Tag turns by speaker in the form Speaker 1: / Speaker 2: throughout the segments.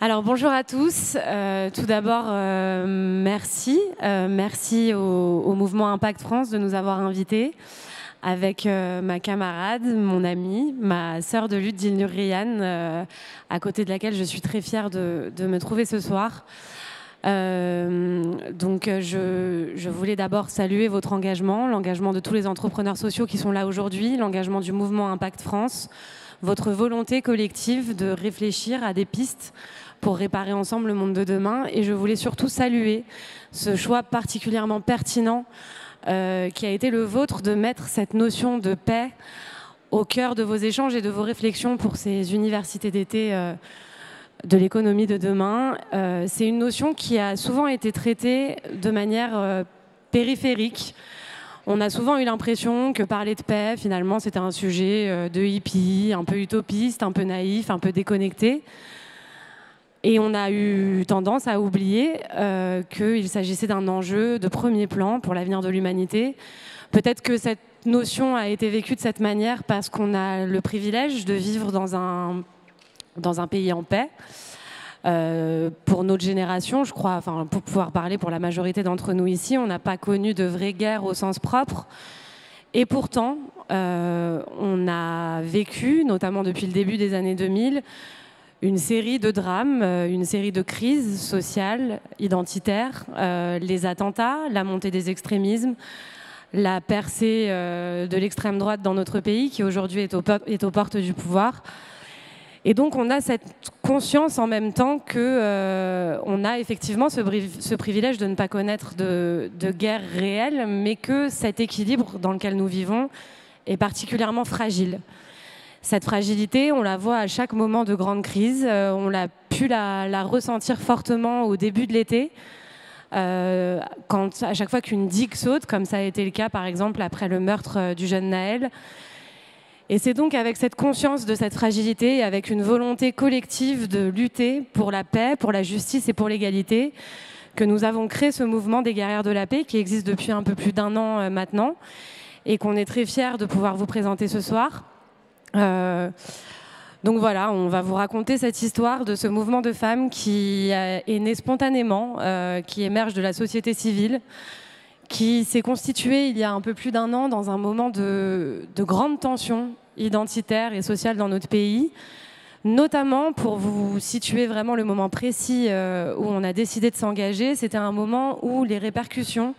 Speaker 1: Alors bonjour à tous. Tout d'abord, merci. Merci au mouvement Impact France de nous avoir invités avec ma camarade, mon amie, ma sœur de lutte Dilnur Rian, à côté de laquelle je suis très fière de me trouver ce soir. Je voulais d'abord saluer votre engagement, l'engagement de tous les entrepreneurs sociaux qui sont là aujourd'hui, l'engagement du mouvement Impact France, votre volonté collective de réfléchir à des pistes pour réparer ensemble le monde de demain. Et je voulais surtout saluer ce choix particulièrement pertinent qui a été le vôtre de mettre cette notion de paix au cœur de vos échanges et de vos réflexions pour ces universités d'été de l'économie de demain. C'est une notion qui a souvent été traitée de manière périphérique. On a souvent eu l'impression que parler de paix, finalement, c'était un sujet de hippie, un peu utopiste, un peu naïf, un peu déconnecté. Et on a eu tendance à oublier qu'il s'agissait d'un enjeu de premier plan pour l'avenir de l'humanité. Peut-être que cette notion a été vécue de cette manière parce qu'on a le privilège de vivre dans un pays en paix. Pour notre génération, je crois, enfin, pour pouvoir parler pour la majorité d'entre nous ici, on n'a pas connu de vraie guerre au sens propre. Et pourtant, on a vécu, notamment depuis le début des années 2000, une série de drames, une série de crises sociales, identitaires, les attentats, la montée des extrémismes, la percée de l'extrême droite dans notre pays, qui aujourd'hui est aux portes du pouvoir. Et donc on a cette conscience en même temps qu'on a effectivement ce privilège de ne pas connaître de guerre réelle, mais que cet équilibre dans lequel nous vivons est particulièrement fragile. Cette fragilité, on la voit à chaque moment de grande crise. On a pu la ressentir fortement au début de l'été, quand à chaque fois qu'une digue saute, comme ça a été le cas par exemple après le meurtre du jeune Naël. Et c'est donc avec cette conscience de cette fragilité et avec une volonté collective de lutter pour la paix, pour la justice et pour l'égalité que nous avons créé ce mouvement des guerrières de la paix qui existe depuis un peu plus d'1 an maintenant et qu'on est très fiers de pouvoir vous présenter ce soir. Donc voilà, on va vous raconter cette histoire de ce mouvement de femmes qui est né spontanément, qui émerge de la société civile, qui s'est constitué il y a un peu plus d'1 an dans un moment de grande tension identitaire et sociale dans notre pays, notamment pour vous situer vraiment le moment précis où on a décidé de s'engager. C'était un moment où les répercussions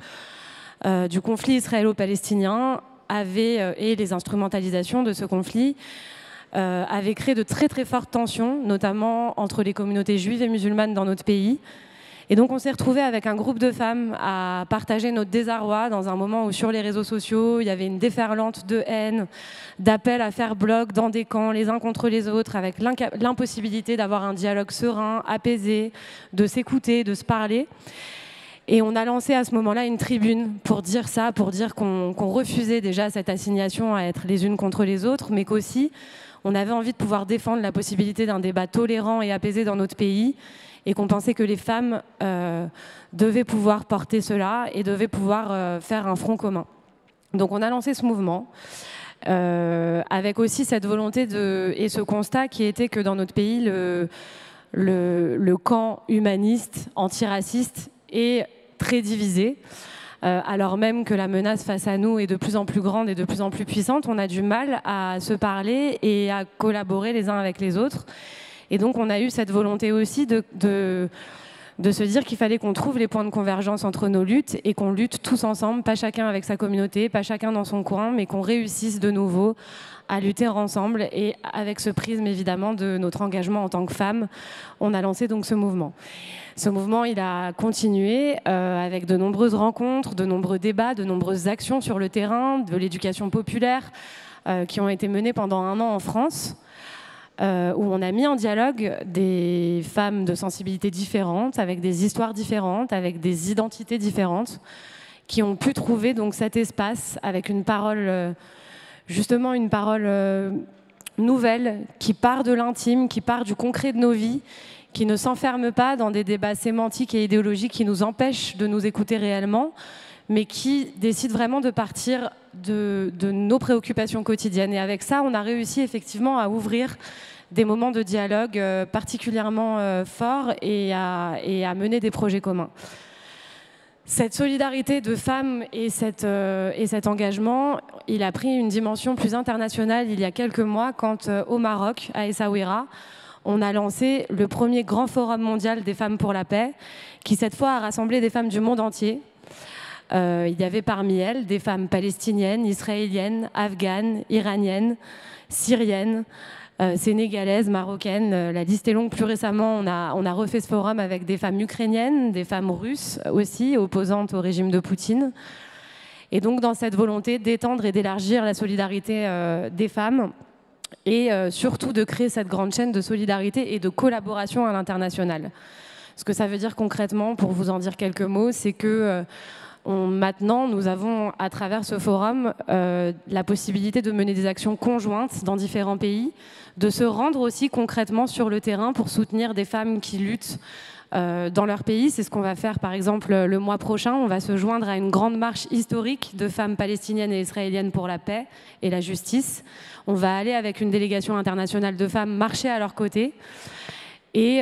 Speaker 1: du conflit israélo-palestinien et les instrumentalisations de ce conflit avaient créé de très très fortes tensions, notamment entre les communautés juives et musulmanes dans notre pays. Et donc on s'est retrouvés avec un groupe de femmes à partager notre désarroi dans un moment où sur les réseaux sociaux, il y avait une déferlante de haine, d'appels à faire bloc dans des camps les uns contre les autres, avec l'impossibilité d'avoir un dialogue serein, apaisé, de s'écouter, de se parler. Et on a lancé à ce moment-là une tribune pour dire ça, pour dire qu'on refusait déjà cette assignation à être les unes contre les autres, mais qu'aussi on avait envie de pouvoir défendre la possibilité d'un débat tolérant et apaisé dans notre pays, et qu'on pensait que les femmes devaient pouvoir porter cela et devaient pouvoir faire un front commun. Donc on a lancé ce mouvement avec aussi cette volonté et ce constat qui était que dans notre pays, le camp humaniste, antiraciste est très divisé. Alors même que la menace face à nous est de plus en plus grande et de plus en plus puissante, on a du mal à se parler et à collaborer les uns avec les autres. Et donc on a eu cette volonté aussi de se dire qu'il fallait qu'on trouve les points de convergence entre nos luttes et qu'on lutte tous ensemble, pas chacun avec sa communauté, pas chacun dans son coin, mais qu'on réussisse de nouveau à lutter ensemble. Et avec ce prisme évidemment de notre engagement en tant que femmes, on a lancé donc ce mouvement. Ce mouvement, il a continué avec de nombreuses rencontres, de nombreux débats, de nombreuses actions sur le terrain, de l'éducation populaire qui ont été menées pendant 1 an en France. Où on a mis en dialogue des femmes de sensibilités différentes, avec des histoires différentes, avec des identités différentes, qui ont pu trouver donc cet espace avec une parole, justement une parole nouvelle, qui part de l'intime, qui part du concret de nos vies, qui ne s'enferme pas dans des débats sémantiques et idéologiques qui nous empêchent de nous écouter réellement, mais qui décide vraiment de partir de nos préoccupations quotidiennes. Et avec ça, on a réussi effectivement à ouvrir des moments de dialogue particulièrement forts et à mener des projets communs. Cette solidarité de femmes et cet engagement, il a pris une dimension plus internationale il y a quelques mois quand au Maroc, à Essaouira, on a lancé le premier grand forum mondial des femmes pour la paix, qui cette fois a rassemblé des femmes du monde entier. Il y avait parmi elles des femmes palestiniennes, israéliennes, afghanes, iraniennes, syriennes, sénégalaises, marocaines, la liste est longue. Plus récemment, on a refait ce forum avec des femmes ukrainiennes, des femmes russes aussi, opposantes au régime de Poutine. Et donc dans cette volonté d'étendre et d'élargir la solidarité des femmes et surtout de créer cette grande chaîne de solidarité et de collaboration à l'international. Ce que ça veut dire concrètement, pour vous en dire quelques mots, c'est que maintenant, nous avons, à travers ce forum, la possibilité de mener des actions conjointes dans différents pays, de se rendre aussi concrètement sur le terrain pour soutenir des femmes qui luttent dans leur pays. C'est ce qu'on va faire, par exemple, le mois prochain. On va se joindre à une grande marche historique de femmes palestiniennes et israéliennes pour la paix et la justice. On va aller avec une délégation internationale de femmes marcher à leur côté. Et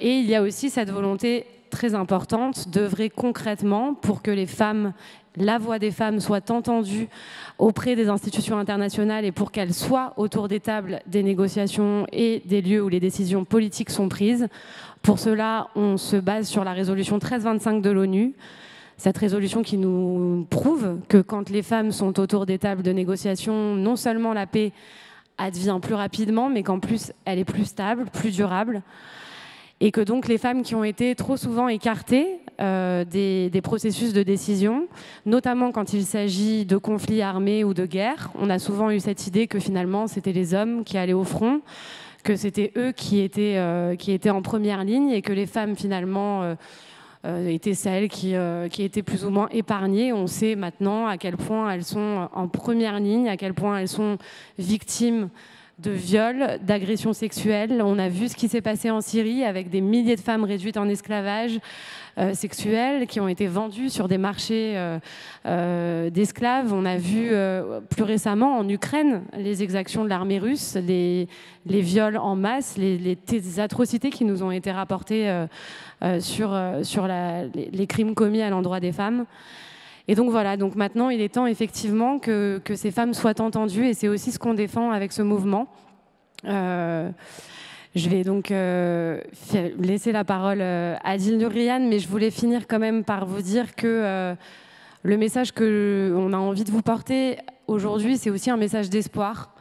Speaker 1: il y a aussi cette volonté très importante d'œuvrer concrètement pour que les femmes, la voix des femmes soit entendue auprès des institutions internationales et pour qu'elles soient autour des tables des négociations et des lieux où les décisions politiques sont prises. Pour cela, on se base sur la résolution 1325 de l'ONU, cette résolution qui nous prouve que quand les femmes sont autour des tables de négociation, non seulement la paix advient plus rapidement, mais qu'en plus elle est plus stable, plus durable. Et que donc les femmes qui ont été trop souvent écartées des processus de décision, notamment quand il s'agit de conflits armés ou de guerres, on a souvent eu cette idée que finalement c'était les hommes qui allaient au front, que c'était eux qui étaient en première ligne et que les femmes finalement étaient celles qui étaient plus ou moins épargnées. On sait maintenant à quel point elles sont en première ligne, à quel point elles sont victimes de viols, d'agressions sexuelles. On a vu ce qui s'est passé en Syrie avec des milliers de femmes réduites en esclavage sexuel qui ont été vendues sur des marchés d'esclaves. On a vu plus récemment en Ukraine les exactions de l'armée russe, les viols en masse, les atrocités qui nous ont été rapportées sur les crimes commis à l'endroit des femmes. Et donc voilà, donc maintenant il est temps effectivement que ces femmes soient entendues et c'est aussi ce qu'on défend avec ce mouvement. Je vais donc laisser la parole à Dil Nurian, mais je voulais finir quand même par vous dire que le message qu'on a envie de vous porter aujourd'hui, c'est aussi un message d'espoir.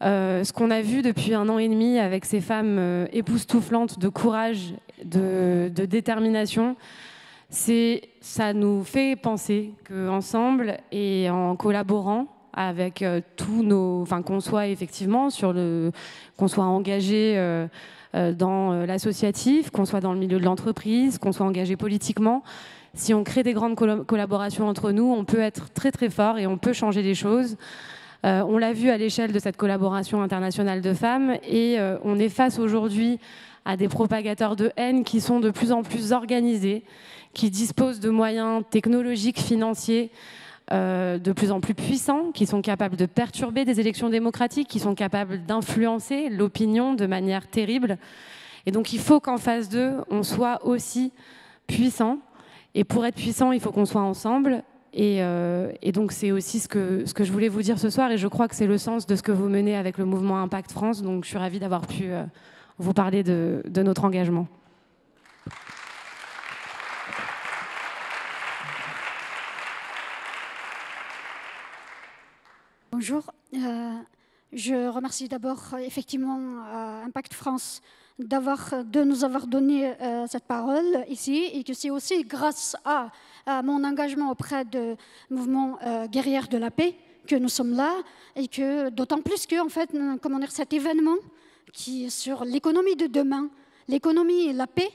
Speaker 1: Ce qu'on a vu depuis 1 an et demi avec ces femmes époustouflantes de courage, de détermination, ça nous fait penser qu'ensemble et en collaborant avec tous nos, enfin qu'on soit effectivement qu'on soit engagé dans l'associatif, qu'on soit dans le milieu de l'entreprise, qu'on soit engagé politiquement, si on crée des grandes collaborations entre nous, on peut être très très fort et on peut changer les choses. On l'a vu à l'échelle de cette collaboration internationale de femmes et on est face aujourd'hui à des propagateurs de haine qui sont de plus en plus organisés, qui disposent de moyens technologiques, financiers de plus en plus puissants, qui sont capables de perturber des élections démocratiques, qui sont capables d'influencer l'opinion de manière terrible. Et donc il faut qu'en face d'eux, on soit aussi puissant. Et pour être puissant, il faut qu'on soit ensemble. Et donc c'est aussi ce que je voulais vous dire ce soir. Et je crois que c'est le sens de ce que vous menez avec le mouvement Impact France. Donc je suis ravie d'avoir pu vous parler de notre engagement.
Speaker 2: Bonjour. Je remercie d'abord effectivement Impact France de nous avoir donné cette parole ici et que c'est aussi grâce à mon engagement auprès du mouvement guerrière de la paix que nous sommes là et que d'autant plus que en fait, comment dire, cet événement qui est sur l'économie de demain, l'économie et la paix,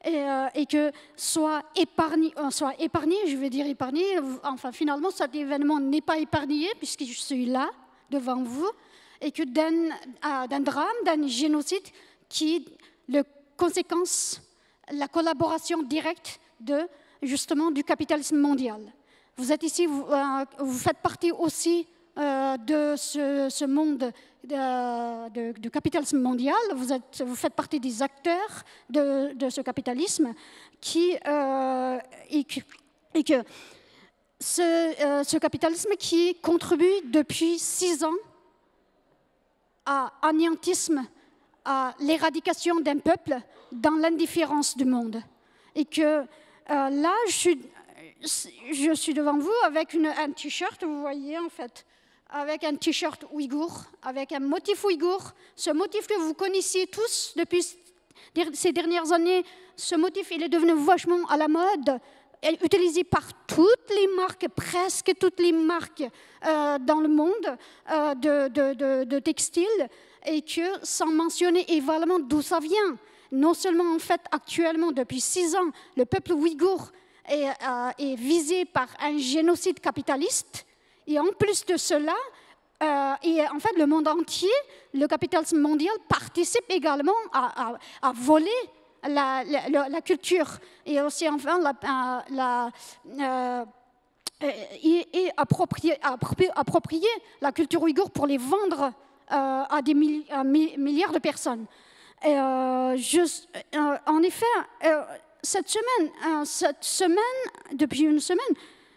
Speaker 2: et que soit épargné, je veux dire épargné, enfin finalement cet événement n'est pas épargné puisque je suis là devant vous, et que d'un drame, d'un génocide qui le conséquence, la collaboration directe justement du capitalisme mondial. Vous êtes ici, vous faites partie aussi de ce monde du capitalisme mondial. Vous faites partie des acteurs de ce capitalisme et que ce capitalisme qui contribue depuis 6 ans à l'anéantisme, à l'éradication d'un peuple dans l'indifférence du monde. Et que là, je suis devant vous avec un t-shirt, vous voyez en fait, avec un t-shirt ouïghour, avec un motif ouïghour, ce motif que vous connaissiez tous depuis ces dernières années. Ce motif, il est devenu vachement à la mode, utilisé par toutes les marques, presque toutes les marques dans le monde de textiles, et que sans mentionner évidemment d'où ça vient. Non seulement en fait actuellement depuis 6 ans, le peuple ouïghour est visé par un génocide capitaliste, et en plus de cela, et en fait le monde entier, le capitalisme mondial participe également à voler la culture et aussi enfin approprier la culture ouïghour pour les vendre à des milliards de personnes. En effet, cette semaine, depuis une semaine,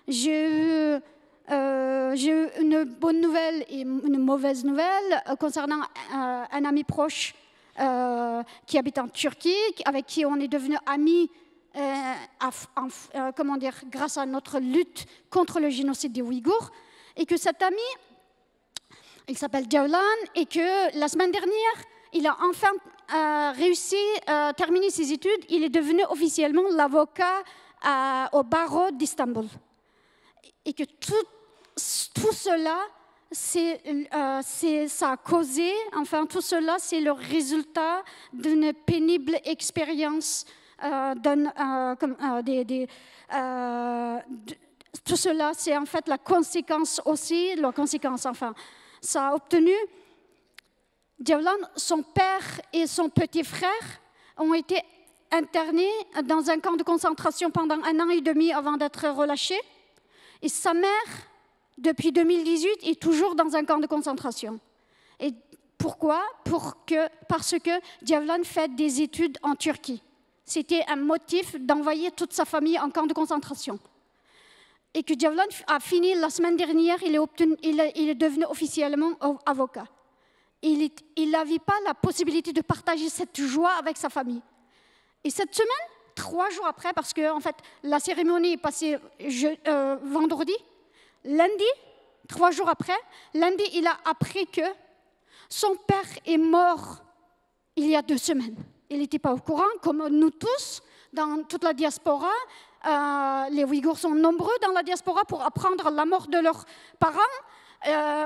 Speaker 2: j'ai eu une bonne nouvelle et une mauvaise nouvelle concernant un ami proche qui habite en Turquie, avec qui on est devenu amis grâce à notre lutte contre le génocide des Ouïghours, et que cet ami, il s'appelle Cevlan, et que la semaine dernière, il a enfin réussi à terminer ses études. Il est devenu officiellement l'avocat au barreau d'Istanbul. Et que tout cela, ça a causé, enfin tout cela, c'est le résultat d'une pénible expérience. Tout cela, c'est en fait la conséquence aussi, ça a obtenu. Cevlan, son père et son petit frère ont été internés dans un camp de concentration pendant 1 an et demi avant d'être relâchés. Et sa mère, depuis 2018, est toujours dans un camp de concentration. Et pourquoi ? Parce que Cevlan fait des études en Turquie. C'était un motif d'envoyer toute sa famille en camp de concentration. Et que Cevlan a fini la semaine dernière, il est devenu officiellement avocat. Il n'avait pas la possibilité de partager cette joie avec sa famille. Et cette semaine, 3 jours après, parce que en fait, la cérémonie est passée vendredi, lundi, 3 jours après, lundi, il a appris que son père est mort il y a 2 semaines. Il n'était pas au courant, comme nous tous, dans toute la diaspora. Les Ouïghours sont nombreux dans la diaspora pour apprendre la mort de leurs parents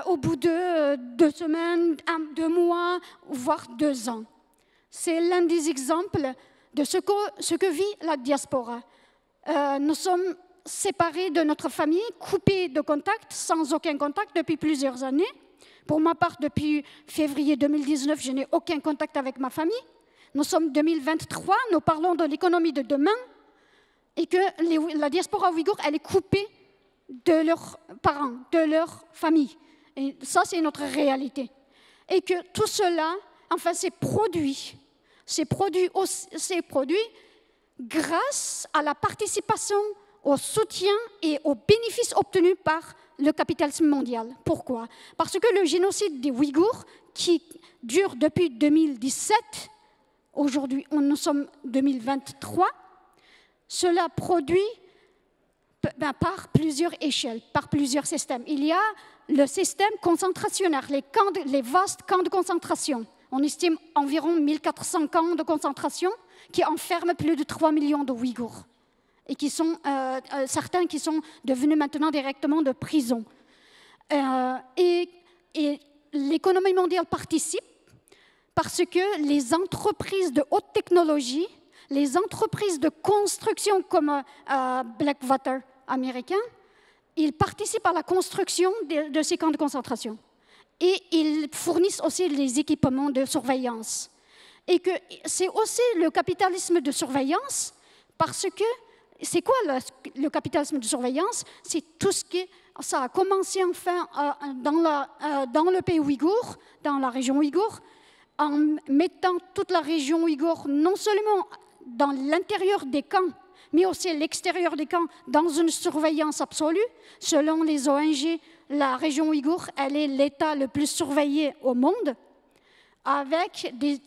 Speaker 2: au bout de 2 semaines, 2 mois, voire 2 ans. C'est l'un des exemples de ce que vit la diaspora. Nous sommes séparés de notre famille, coupés de contact, sans aucun contact depuis plusieurs années. Pour ma part, depuis février 2019, je n'ai aucun contact avec ma famille. Nous sommes 2023, nous parlons de l'économie de demain, et que la diaspora ouïghour, elle est coupée de leurs parents, de leur famille. Et ça, c'est notre réalité. Et que tout cela, enfin, c'est produit grâce à la participation, au soutien et aux bénéfices obtenus par le capitalisme mondial. Pourquoi ? Parce que le génocide des Ouïghours, qui dure depuis 2017, aujourd'hui nous sommes 2023, cela produit par plusieurs échelles, par plusieurs systèmes. Il y a le système concentrationnaire, les vastes camps de concentration. On estime environ 1400 camps de concentration qui enferment plus de 3 millions de Ouïghours. Et qui sont, certains qui sont devenus maintenant directement de prison. Et l'économie mondiale participe parce que les entreprises de haute technologie, les entreprises de construction comme Blackwater américain, ils participent à la construction de ces camps de concentration. Et ils fournissent aussi les équipements de surveillance. Et que c'est aussi le capitalisme de surveillance parce que c'est quoi le capitalisme de surveillance? C'est tout ce qui... Ça a commencé enfin dans le pays ouïghour, dans la région ouïghour, en mettant toute la région ouïghour non seulement dans l'intérieur des camps, mais aussi à l'extérieur des camps, dans une surveillance absolue. Selon les ONG, la région ouïghour, elle est l'État le plus surveillé au monde, avec des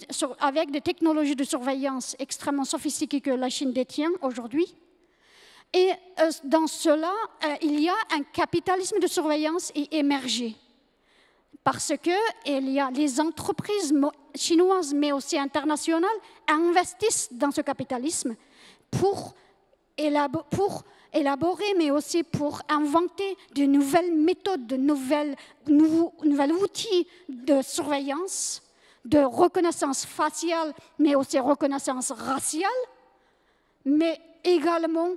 Speaker 2: technologies de surveillance extrêmement sophistiquées que la Chine détient aujourd'hui. Et dans cela, il y a un capitalisme de surveillance émergé. Parce qu'il y a les entreprises chinoises, mais aussi internationales, investissent dans ce capitalisme pour élaborer, mais aussi pour inventer de nouvelles méthodes, de nouvelles outils de surveillance, de reconnaissance faciale, mais aussi reconnaissance raciale, mais également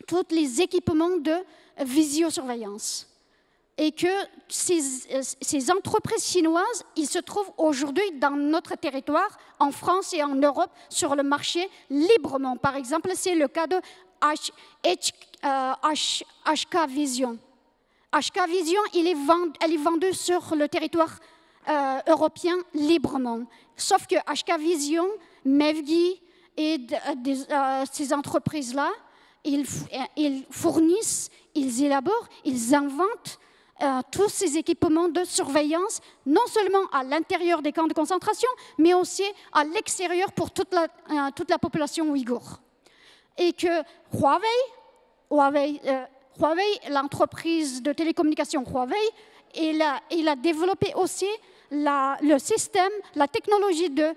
Speaker 2: tous les équipements de visiosurveillance. Et que ces entreprises chinoises, ils se trouvent aujourd'hui dans notre territoire, en France et en Europe, sur le marché librement. Par exemple, c'est le cas de HK Vision. HK Vision, elle est vendue sur le territoire européen librement. Sauf que HK Vision, Mevgi et ces entreprises-là, ils fournissent, ils élaborent, ils inventent tous ces équipements de surveillance, non seulement à l'intérieur des camps de concentration, mais aussi à l'extérieur pour toute la population ouïghour. Et que Huawei, l'entreprise de télécommunication Huawei, il a développé aussi le système, la technologie de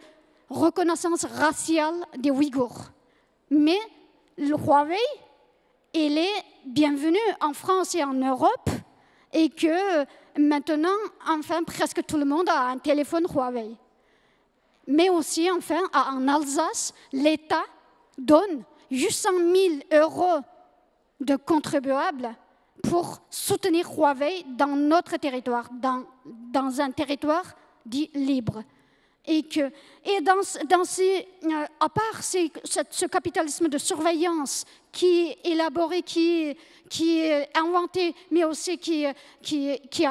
Speaker 2: reconnaissance raciale des Ouïghours. Mais le Huawei, il est bienvenu en France et en Europe, et que maintenant, enfin, presque tout le monde a un téléphone Huawei. Mais aussi, enfin, en Alsace, l'État donne 800 000 € de contribuables pour soutenir Huawei dans notre territoire, dans un territoire dit libre. À part ce capitalisme de surveillance qui est élaboré, qui est inventé, mais aussi qui a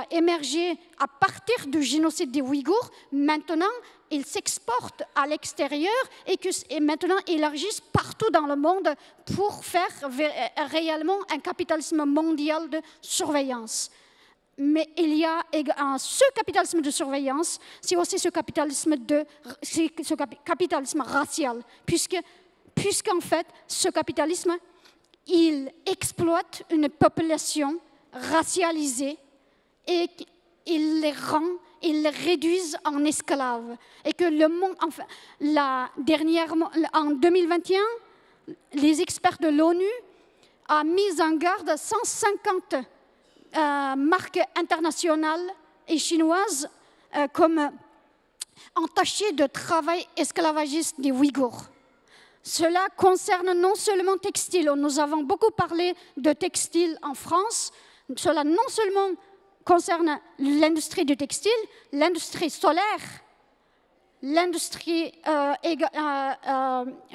Speaker 2: émergé à partir du génocide des Ouïghours, maintenant, il s'exporte à l'extérieur et maintenant élargissent partout dans le monde pour faire réellement un capitalisme mondial de surveillance. Mais il y a ce capitalisme de surveillance, c'est aussi ce capitalisme racial, puisqu'en fait, ce capitalisme, il exploite une population racialisée et il les réduit en esclaves. Et que le monde, enfin, en 2021, les experts de l'ONU ont mis en garde 150 marques internationales et chinoises comme entachées de travail esclavagiste des Ouïghours. Cela concerne non seulement textile, nous avons beaucoup parlé de textile en France, cela non seulement concerne l'industrie du textile, l'industrie solaire, l'industrie,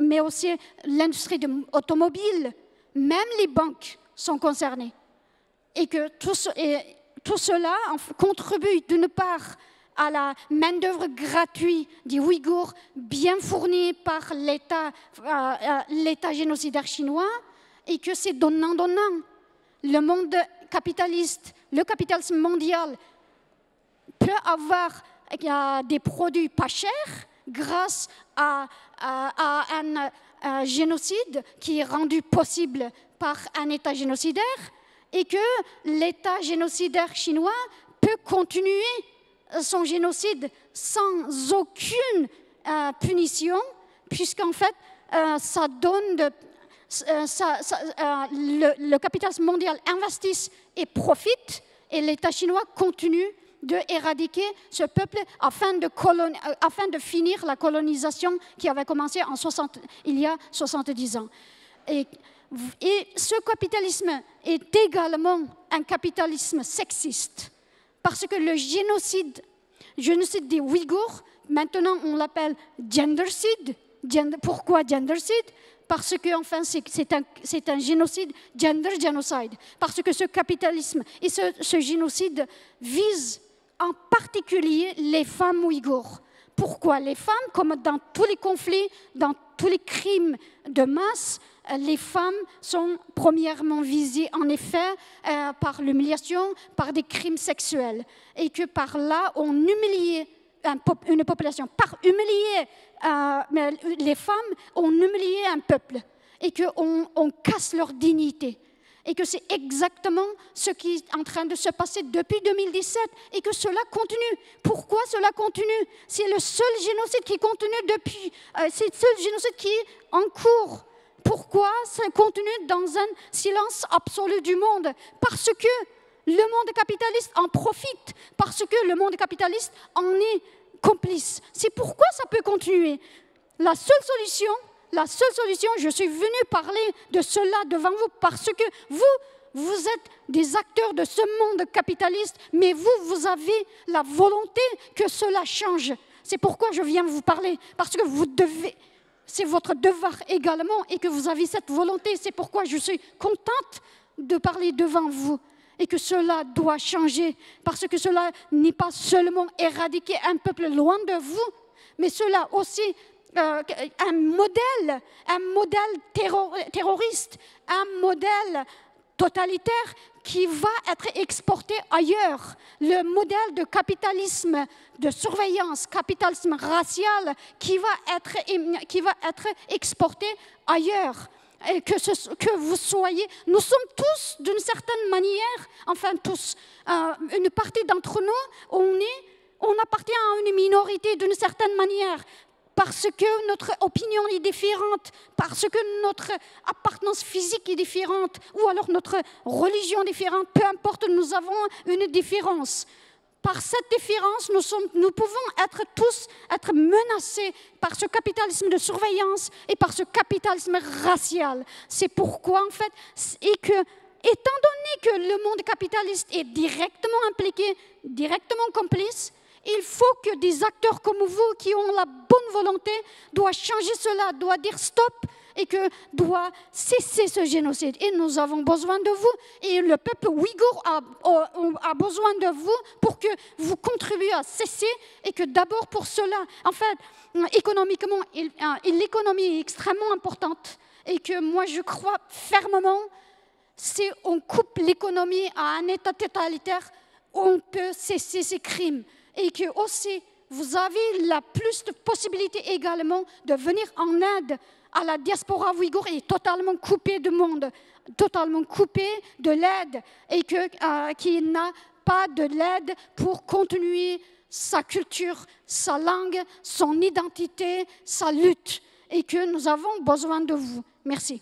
Speaker 2: mais aussi l'industrie automobile, même les banques sont concernées. Et que tout cela contribue d'une part à la main-d'œuvre gratuite des Ouïghours, bien fournie par l'État génocidaire chinois, et que c'est donnant-donnant. Le monde capitaliste, le capitalisme mondial peut avoir des produits pas chers grâce à un génocide qui est rendu possible par un État génocidaire, et que l'État génocidaire chinois peut continuer son génocide sans aucune punition, puisqu'en fait, le capitalisme mondial investit et profite, et l'État chinois continue d'éradiquer ce peuple afin de finir la colonisation qui avait commencé il y a 70 ans. Et ce capitalisme est également un capitalisme sexiste, parce que le génocide des Ouïghours, maintenant on l'appelle gendercide, Pourquoi gendercide? Parce que enfin, c'est un génocide, gender genocide. Parce que ce capitalisme et ce génocide visent en particulier les femmes ouïghours. Pourquoi? Les femmes, comme dans tous les conflits, dans tous les crimes de masse, les femmes sont premièrement visées en effet par l'humiliation, par des crimes sexuels. Et que par là, on humiliait une population. Par humilier les femmes, on humiliait un peuple. Et qu'on casse leur dignité. Et que c'est exactement ce qui est en train de se passer depuis 2017 et que cela continue. Pourquoi cela continue? C'est le seul génocide qui continue depuis, c'est le seul génocide qui est en cours. Pourquoi ça continue dans un silence absolu du monde? Parce que le monde capitaliste en profite, parce que le monde capitaliste en est complice. C'est pourquoi ça peut continuer. La seule solution, je suis venue parler de cela devant vous parce que vous êtes des acteurs de ce monde capitaliste, mais vous avez la volonté que cela change. C'est pourquoi je viens vous parler, parce que vous devez, c'est votre devoir également et que vous avez cette volonté. C'est pourquoi je suis contente de parler devant vous et que cela doit changer, parce que cela n'est pas seulement éradiquer un peuple loin de vous, mais cela aussi un modèle terroriste, un modèle totalitaire qui va être exporté ailleurs. Le modèle de capitalisme, de surveillance, capitalisme racial qui va être exporté ailleurs. Et que vous soyez, nous sommes tous d'une certaine manière, enfin tous, une partie d'entre nous, on appartient à une minorité d'une certaine manière. Parce que notre opinion est différente, parce que notre appartenance physique est différente, ou alors notre religion est différente, peu importe, nous avons une différence. Par cette différence, nous pouvons tous être menacés par ce capitalisme de surveillance et par ce capitalisme racial. C'est pourquoi, en fait, étant donné que le monde capitaliste est directement impliqué, directement complice, il faut que des acteurs comme vous, qui ont la bonne volonté, doivent changer cela, doivent dire stop et que doit cesser ce génocide. Et nous avons besoin de vous et le peuple ouïghour a besoin de vous pour que vous contribuiez à cesser et que d'abord pour cela, en fait, économiquement, l'économie est extrêmement importante et que moi je crois fermement, si on coupe l'économie à un État totalitaire, on peut cesser ces crimes. Et que aussi, vous avez la plus de possibilités également de venir en aide à la diaspora ouïghour et totalement coupée du monde, totalement coupée de l'aide et qui n'a pas de l'aide pour continuer sa culture, sa langue, son identité, sa lutte et que nous avons besoin de vous. Merci.